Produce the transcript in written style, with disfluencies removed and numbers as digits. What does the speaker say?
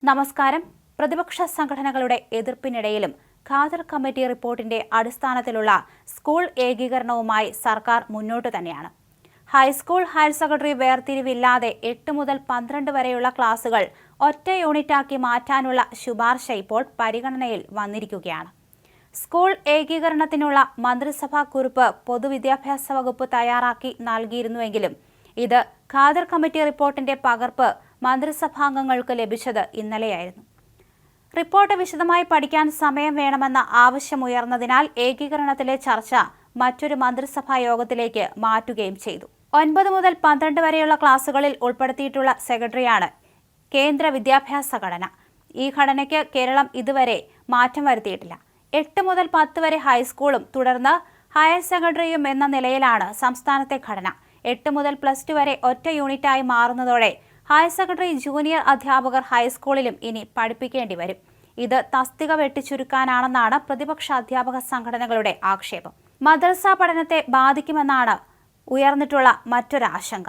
നമസ്കാരം. പ്രതിപക്ഷ സംഘടനകളുടെ എതിർപ്പിനിടയിലും ഖാദർ കമ്മിറ്റി റിപ്പോർട്ടിന്റെ അടിസ്ഥാനത്തിലുള്ള സ്കൂൾ ഏകീകരണവുമായി സർക്കാർ മുന്നോട്ട് തന്നെയാണ്. ഹൈസ്കൂൾ, ഹയർ സെക്കൻഡറി വേർതിരിവില്ലാതെ 8 മുതൽ 12 വരെയുള്ള ക്ലാസുകൾ ഒറ്റ യൂണിറ്റാക്കി മാറ്റാനുള്ള ശുപാർശ ഇപ്പോൾ പരിഗണനയിൽ വന്നിരിക്കുകയാണ്. സ്കൂൾ ഏകീകരണത്തിനുള്ള മന്ത്രിസഭാ കുറിപ്പ് പൊതുവിദ്യാഭ്യാസ വകുപ്പ് തയ്യാറാക്കി നൽകിയിരുന്നുവെങ്കിലും ഇത് ഖാദർ കമ്മിറ്റി റിപ്പോർട്ടിന്റെ പകർപ്പ് മന്ത്രിസഭാംഗങ്ങൾക്ക് ലഭിച്ചത് ഇന്നലെയായിരുന്നു. റിപ്പോർട്ട് വിശദമായി പഠിക്കാൻ സമയം വേണമെന്ന ആവശ്യമുയർന്നതിനാൽ ഏകീകരണത്തിലെ ചർച്ച മറ്റൊരു മന്ത്രിസഭാ യോഗത്തിലേക്ക് മാറ്റുകയും ചെയ്തു. 9 മുതൽ 12 വരെയുള്ള ക്ലാസുകളിൽ ഉൾപ്പെടുത്തിയിട്ടുള്ള സെക്രട്ടറിയാണ് കേന്ദ്ര വിദ്യാഭ്യാസ ഘടന. ഈ ഘടനയ്ക്ക് കേരളം ഇതുവരെ മാറ്റം വരുത്തിയിട്ടില്ല. 8 മുതൽ 10 വരെ ഹൈസ്കൂളും തുടർന്ന് ഹയർ സെക്കൻഡറിയും എന്ന നിലയിലാണ് സംസ്ഥാനത്തെ ഘടന. 8 മുതൽ +2 വരെ ഒറ്റ യൂണിറ്റായി മാറുന്നതോടെ ഹയർ സെക്കൻഡറി ജൂനിയർ അധ്യാപകർ ഹൈസ്കൂളിലും ഇനി പഠിപ്പിക്കേണ്ടി വരും. ഇത് തസ്തിക വെട്ടിച്ചുരുക്കാനാണെന്നാണ് പ്രതിപക്ഷ അധ്യാപക സംഘടനകളുടെ ആക്ഷേപം. മദ്രസ പഠനത്തെ ബാധിക്കുമെന്നാണ് ഉയർന്നിട്ടുള്ള മറ്റൊരാശങ്ക.